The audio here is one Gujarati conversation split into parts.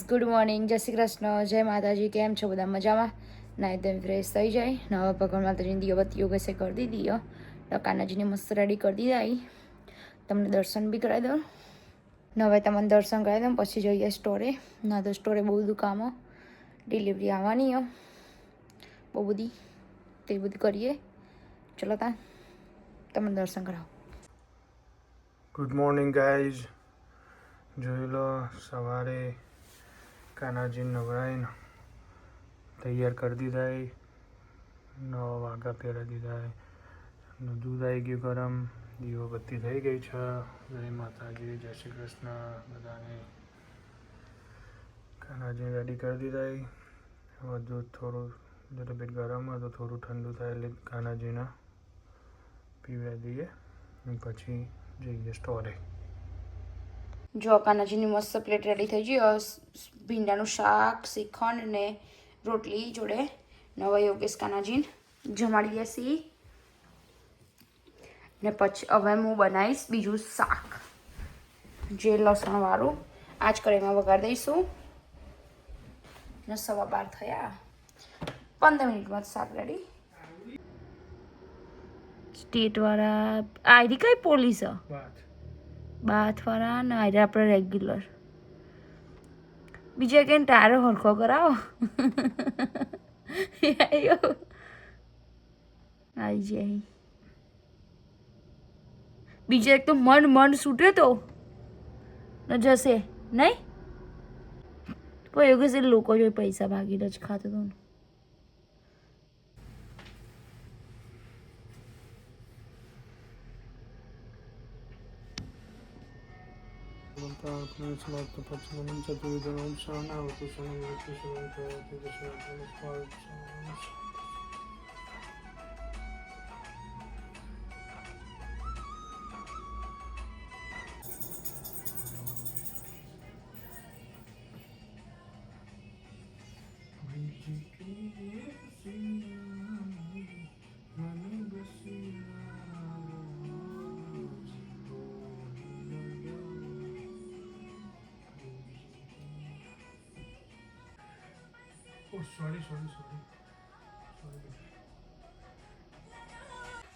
ગુડ મોર્નિંગ, જય શ્રી કૃષ્ણ, જય માતાજી. કેમ છો બધા? મજામાં? ના એકદમ ફ્રેશ થઈ જાય ને. હવે ભગવાન માતાજીની દીવાબત્તીઓ કશે કરી દીધી. કાનાજીને મસ્ત રેડી કરી દીધા. તમને દર્શન બી કરાવી દઉં ને. હવે તમને દર્શન કરાવી દઉં, પછી જઈએ સ્ટોરે. ના તો સ્ટોરે બહુ બધું કામ, ડિલિવરી આવવાની બહુ બધી, તે બધું કરીએ. ચલો તા તમને દર્શન કરાવો. Good morning guys. જોઈ લો, સવારે કાનાજી નવરાઈને તૈયાર કરી દીધા. 9 વાગ્યા પહેરાવી દીધા. દૂધ આવી ગયું ગરમ, દીવાબત્તી થઈ ગઈ છે. જય માતાજી, જય શ્રી કૃષ્ણ બધાને. કાનાજી રેડી કરી દીધા. હવે દૂધ થોડું તબિયત ગરમ હોય તો થોડું ઠંડુ થાય એટલે કાનાજીને પીવા દઈએ, પછી જઈએ સ્ટોરે. જો કાનાજીની મસ્ત પ્લેટ રેડી થઈ ગઈ. ભીંડાનું શાક, શ્રીખંડ ને રોટલી જોડે. નવા યોગેશ કાનાજીને જમાડી દેસી. ને પછી હવે હું બનાવીશ બીજું શાક, જે લસણવાળું. આજ કઢાઈમાં વઘાર દઈશું. ને 12:15 થયા, 15 મિનિટમાં શાક રેડી. સ્ટેટવાળા આઈડી કઈ પોલીસ બાથવાળા ને આઈડી આપણે રેગ્યુલર. બીજા કંઈ ટાયરો હરખો કરાવો. આવી જાય. બીજા એક તો મન છૂટે તો ન જશે નહીં. પણ એવું કશે લોકો જોઈ પૈસા ભાગીને જ ખાતો હતો.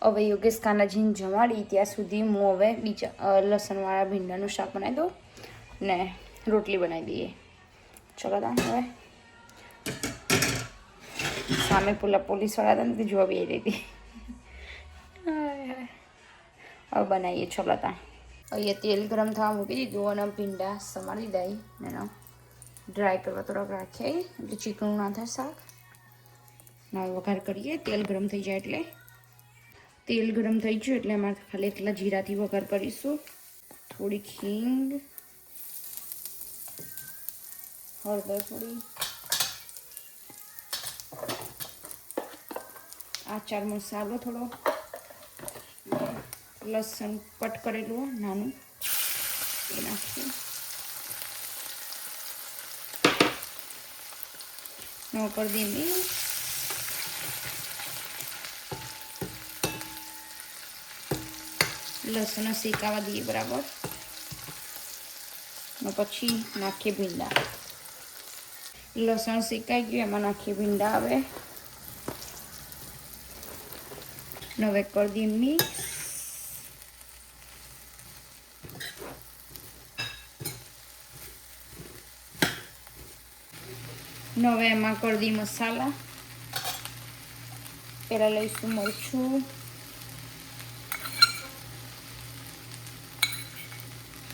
હવે યોગેશ કાનાજીને જમાડી ત્યાં સુધી હું હવે બીજા લસણવાળા ભીંડાનું શાક બનાવી દઉં ને રોટલી બનાવી દઈએ. ચલો તા હવે સામે પેલા પોલીસવાળા હતા ને તે જોવા બી રહી હતી. હવે બનાવીએ. ચલો તા અહીંયા તેલ ગરમ થવા મૂકી દીધું અને ભીંડા સમારી દીધા. એનો ડ્રાય કરવા થોડાક રાખીએ એટલે ચીકણું ના થાય શાક. ના વઘાર કરીએ. તેલ ગરમ થઈ જાય એટલે તેલ ગરમ થઈ ગયું એટલે એમાં ખાલી એકલા જીરાથી વઘાર કરીશું. થોડી હિંગ, હળદર થોડી, આચાર મસાલો થોડો, લસણ કટ કરેલું નાનું એ નાખીએ. નો કરી દઈએ મિક્સ. લસણ શેકાવા દઈએ બરાબર. ને પછી નાખીએ ભીંડા. લસણ શેકાઈ ગયું, એમાં નાખીએ ભીંડા. હવે કરી દઈએ મિક્સ. હવે એમાં કરી દઈએ મસાલા. પહેલાં લઈશું મરચું,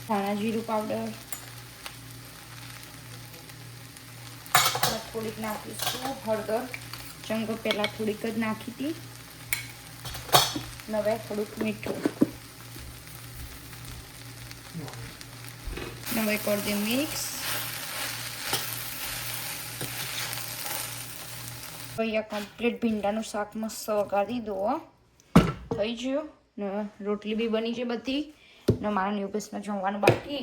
ધાણા જીરું પાવડર, થોડીક નાખીશું હળદર. ચમકો પહેલાં થોડીક જ નાખી હતી. હવે થોડુંક મીઠું. હવે કરી દઈએ મિક્સ. અહીંયા કમ્પ્લીટ ભીંડાનું શાક મસ્ત વઘારી દીધું. થઈ ગયું ને રોટલી બી બની છે બધી. ને મારા યોગેશને જમવાનું બાકી.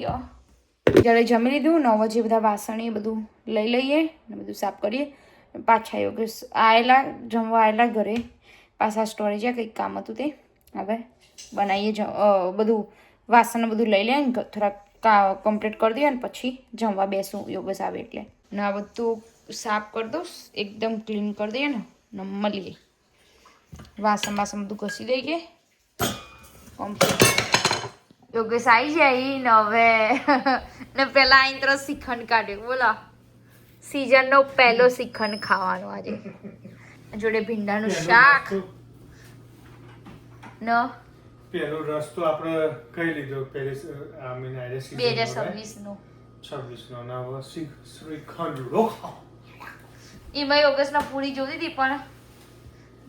જ્યારે જમી લીધું ને હવે જે બધા વાસણ એ બધું લઈ લઈએ ને બધું સાફ કરીએ. પાછા યોગેશ આવેલા, જમવા આવેલા ઘરે. પાછા સ્ટોરેજ કંઈક કામ હતું તે. હવે બનાવીએ બધું વાસણ બધું લઈ લે ને થોડાક કમ્પ્લીટ કરી દઈએ ને પછી જમવા બેસું યોગેશ આવે એટલે ને આ બધું સાફ કરી દઉં એકદમ ક્લીન કરી દઈએ ને મળીએ વાસણ બધું ઘસી દઈએ કમ્પ્લીટ યોગેશ આવી જાય ને હવે ને પેલા આઈને તરત શ્રીખંડ કાઢ્યો બોલો સિઝનનો પહેલો શ્રીખંડ ખાવાનો આજે જોડે ભીંડાનું શાક ન પેલો રસ તો આપણે કઈ લીધો પહેલી 2026 નો 26 નો ના શ્રીખંડ એમાં યોગેશના પૂરી જોતી હતી પણ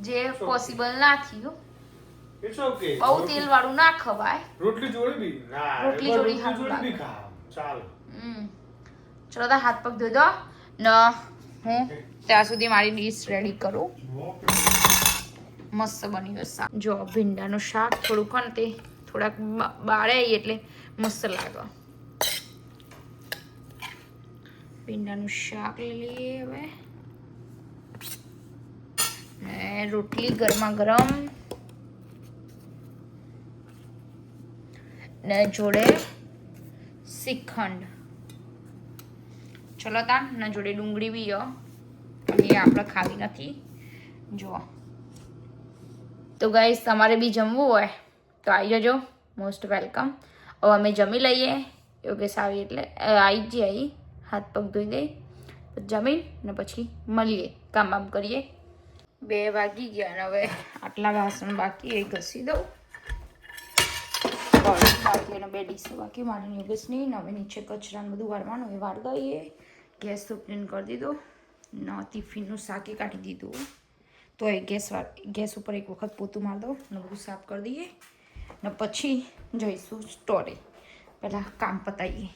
જે પોસિબલ ના થયું ઇટ્સ ઓકે બહુ તેલ વાળું ના ખવાય રોટલી જોડી બી ના રોટલી જોડી બી ખાવ ચાલ ચલો તો હાથ પગ ધોઈ દો ને હું ત્યાં સુધી મારી ડીશ રેડી કરું મસ્ત બની જશે જો ભીંડાનું શાક થોડુંક ને તે થોડાક બાળે એટલે મસ્ત લાગે ભીંડાનું શાક લઈ લઈએ હવે ને રોટલી ગરમા ગરમ ને જોડે શ્રીખંડ ચલો તાન ને જોડે ડુંગળી બી અને એ આપણે ખાવી નથી જો તો ગાઈસ તમારે બી જમવું હોય તો આવી જજો મોસ્ટ વેલકમ હવે અમે જમી લઈએ યોગેશ આવી એટલે આવી જ આવી હાથ પગ ધોઈ દઈ જમીન ને પછી મળીએ કામ કરીએ 2 વાગી ગયા અને હવે આટલા વાસણ બાકી એ ઘસી દઉં બાકી અને 2 ડીશો બાકી મારી યોગેશની હવે નીચે કચરાને બધું વાળવાનું એ વાર દઈએ ગેસ તો ક્લીન કરી દીધો ન ટિફિનનું શાકે કાઢી દીધું તો એ ગેસ ઉપર એક વખત પોતું મારી દો ને બધું સાફ કરી દઈએ ને પછી જઈશું સ્ટોરે પહેલાં કામ પતાવીએ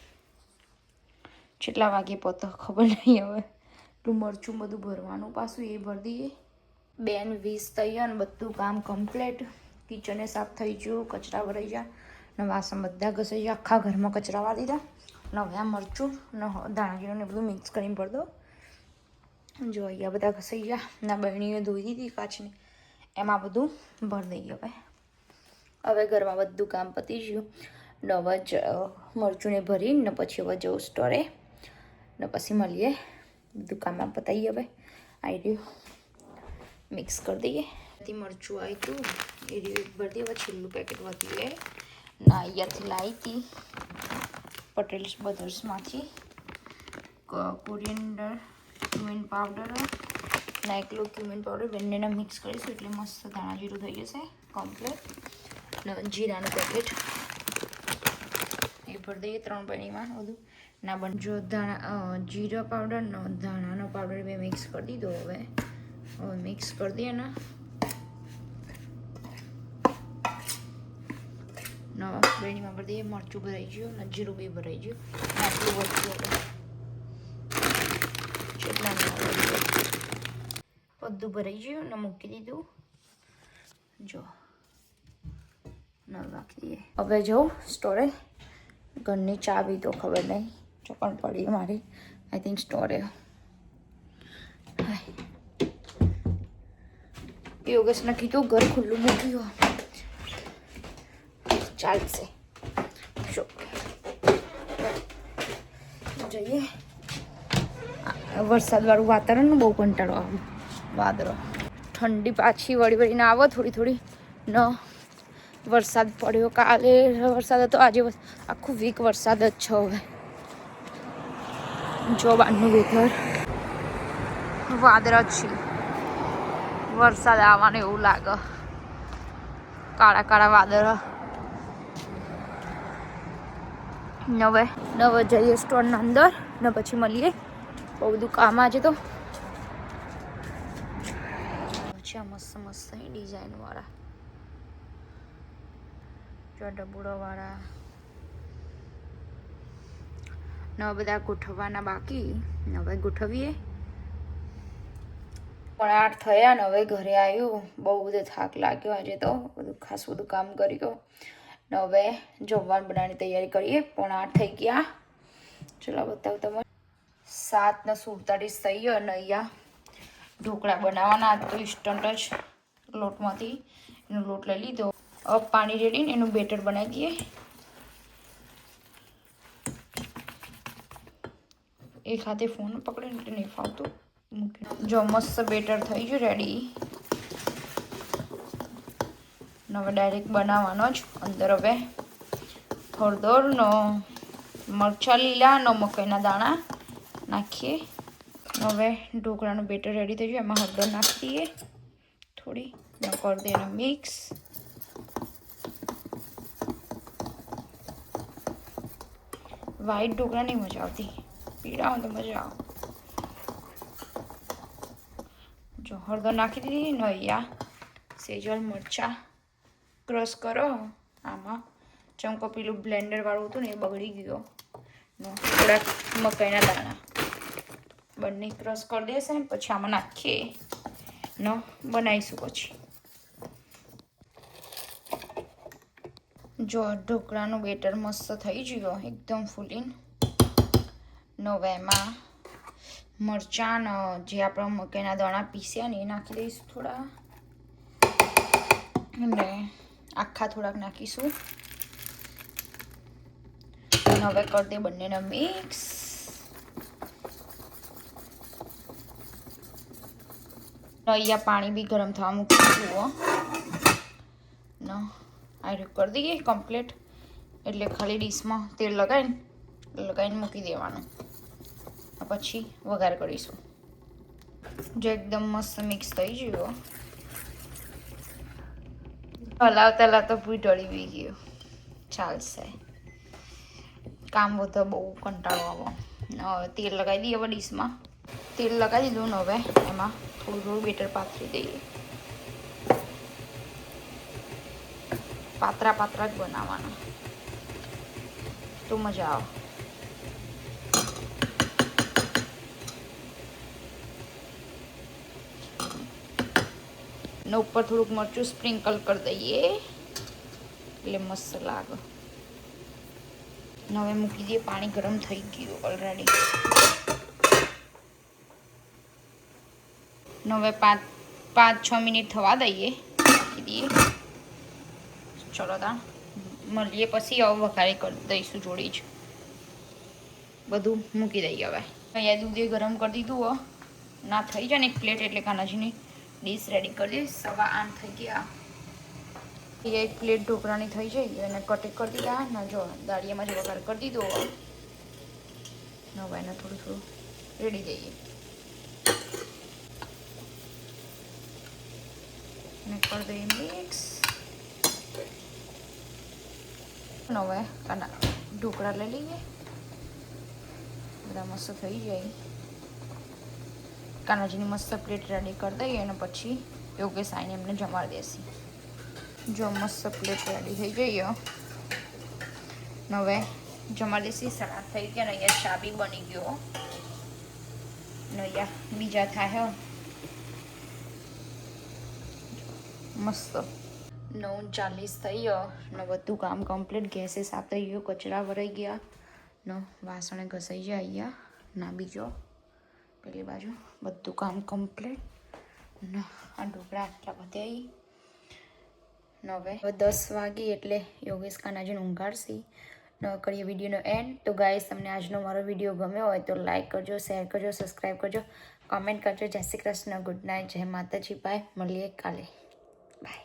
કેટલા વાગે પતો ખબર નહીં હવે એટલું મરચું બધું ભરવાનું પાછું એ ભરી દઈએ 2:20 થઈ ગયા ને બધું કામ કમ્પ્લીટ કિચને સાફ થઈ ગયું કચરા ભરાઈ ગયા ને વાસણ બધા ઘસાઈ ગયા આખા ઘરમાં કચરા વાળી દીધા ને હવે આ મરચું ને ધાણા ને બધું મિક્સ કરીને ભરી દો જો અહીંયા બધા ઘસાઈ ગયા ના બહેણીઓ ધોઈ દીધી કાચને એમાં બધું ભરી દઈએ હવે ઘરમાં બધું કામ પતી ગયું ને હવે જ મરચુંને ભરીને પછી હવે જવું સ્ટોરે ને પછી મળીએ બધું કામમાં પતાવીએ હવે આવી રહ્યું મિક્સ કરી દઈએ મરચું આવી હતું એ રહ્યું ભરી દઈએ હવે છેલ્લું પેકેટ વધી લે ના અહીંયાથી લાવી હતી પટેલ બ્રધર્સમાંથી કોરિએન્ડર ક્યુમિન પાવડર ના એકલો ક્યુમિન પાવડર બંનેને મિક્સ કરીશું એટલે મસ્ત ધાણા જીરું થઈ જશે કમ્પ્લીટ ને જીરાનું પેકેટ એ ભરી દઈએ 3 પેણીમાં બધું ના બન જો ધાણા જીરા પાવડર નો ધાણાનો પાવડર બે મિક્સ કરી દીધો હવે મિક્સ કરી દઈએ ને બેણીમાં ભરી દઈએ મરચું ભરાઈ ગયું ને જીરું બી ભરાઈ ગયું આટલું વધ્યું બધું ભરાઈ ગયું ને મૂકી દીધું જો નળ રાખી દઈએ હવે જાઉં સ્ટોરે ઘરની ચાવી તો ખબર નહીં ચોકણ પડી મારી આઈ થિંક સ્ટોરે યોગેશને કીધું ઘર ખુલ્લું મૂક્યું ચાલશે જો જઈએ વરસાદવાળું વાતાવરણ બહુ કંટાળો આવે વાદળો ઠંડી પાછી વળીને આવો થોડી ન વરસાદ પડ્યો કાલે વરસાદ હતો આજે આખું વીક વરસાદ જ છે હવે જો બહારનું વેધર વાદળ જ છે વરસાદ આવવાનું એવું લાગે કાળા કાળા વાદળ નવે જઈએ સ્ટોરના અંદર ને પછી મળીએ બહુ બધું કામ આજે તો મસ્ત ડિઝાઇન વાળા જો ડબુડા વાળા નવા બધા ગોઠવવાના બાકી હવે ગોઠવીએ 8 થયા ને હવે ઘરે આવ્યું બહુ બધો થાક લાગ્યો આજે તો ખાસ બધું કામ કર્યું ને હવે જમવાનું બનાવવાની તૈયારી કરીએ 8 થઈ ગયા ચલો બતાવું તમને 7:47 થઈ ગયો અને અહીંયા ઢોકળા બનાવવાના તો ઇન્સ્ટન્ટ જ લોટમાંથી એનો લોટ લઈ લીધો હવે પાણી રેડીને એનું બેટર બનાવી દઈએ એક હાથે ફોન પકડે એટલે નહીં ફાવતું. જો મસ્ત બેટર થઈ ગયું રેડી. હવે ડાયરેક્ટ બનાવવાનો જ. અંદર હવે હળદરનો, મરચાં લીલાનો, મકાઈના દાણા નાખીએ. હવે ઢોકળાનું બેટર રેડી થઈ ગયું. એમાં હળદર નાખી દઈએ થોડી, કરી દઈએ એને મિક્સ. વ્હાઈટ ઢોકળા નહીં મજા આવતી, પીળા હોય તો મજા આવે. જો હળદર નાખી દીધી. નૈયા સેજલ મરચાં ક્રશ કરો આમાં. ચમકો પેલું બ્લેન્ડર વાળું હતું ને એ બગડી ગયો. થોડાક મકાઈના દાણા બંને ક્રશ કરી દેશે. પછી આમાં નાખીએ બનાવીશું પછી. જો ઢોકળાનું બેટર મસ્ત થઈ ગયો એકદમ ફૂલીને. હવે એમાં મરચાં જે આપણા મકાઈના દાણા પીસ્યા ને એ નાખી દઈશું થોડા. અને આખા થોડાક નાખીશું. હવે કરી દે બંનેને મિક્સ. અહીંયા પાણી બી ગરમ થવા મૂકી જુઓ. આ કરી દઈએ કમ્પ્લીટ. એટલે ખાલી ડીશમાં તેલ લગાવીને મૂકી દેવાનું. પછી વઘાર કરીશું. જો એકદમ મસ્ત મિક્સ થઈ ગયો. હલાવતા તો ભૂઈ ઢળી બી ગયો. ચાલશે. કામ બધો બહુ કંટાળો આવો. હવે તેલ લગાવી દઈએ. હવે ડીશમાં તેલ લગાવી દીધું ને હવે એમાં થોડું બેટર પાથરી દઈએ. પાતળા જ બનાવવાના તો મજા આવે. ને ઉપર થોડુંક મરચું સ્પ્રિંકલ કરી દઈએ એટલે મસ્ત લાગે. હવે મૂકી દઈએ. પાણી ગરમ થઈ ગયું ઓલરેડી. હવે 5-6 મિનિટ થવા દઈએ. મૂકી દઈએ. ચલો તા મળીએ પછી. હવે વઘારી કરી દઈશું જોડી જ. બધું મૂકી દઈએ. હવે અહીંયા દૂધે ગરમ કરી દીધું. ના થઈ જાય ને એક પ્લેટ એટલે કાનાજીની ડીશ રેડી કરી દઈશ. 8:15 થઈ ગયા. એક પ્લેટ ઢોકળાની થઈ જાય અને કટે કરી દીધા. ના જો દાળિયામાં જ વઘાર કરી દીધો. હવે એને થોડું રેડી દઈએ અને કરી દઈએ મિક્સ. હવે ઢોકળા લઈ લઈએ. બધા મસ્ત થઈ જાય. કાનાજીની મસ્ત પ્લેટ રેડી કરી દઈએ અને પછી યોગેશ આવીને એમને જમાડી દેશે. જો મસ્ત પ્લેટ રેડી થઈ ગઈ. હવે જમાડી દેશી. 7 થઈ ગયા. ને અહીંયા ચા બી બની ગયો. ને અહીંયા બીજા થાય મસ્ત. 9:40 થઈ ગયો ને બધું કામ કમ્પ્લીટ. ગેસે સાફ થઈ ગયો. કચરા ભરાઈ ગયા ને વાસણે ઘસાઈ જાય. અહીંયા ના બીજો પેલી બાજુ બધું કામ કમ્પ્લીટ. ને આ ઢોકળા આટલા બધા. હવે 10 વાગી એટલે યોગેશ કાનાજીને ઊંઘાડશી. ન કરીએ વિડીયોનો એન્ડ. તો ગાઈસ તમને આજનો મારો વિડીયો ગમ્યો હોય તો લાઈક કરજો, શેર કરજો, સબસ્ક્રાઈબ કરજો, કમેન્ટ કરજો. જય શ્રી કૃષ્ણ, ગુડ નાઇટ, જય માતાજી, બાય. મળીએ કાલે. બાય.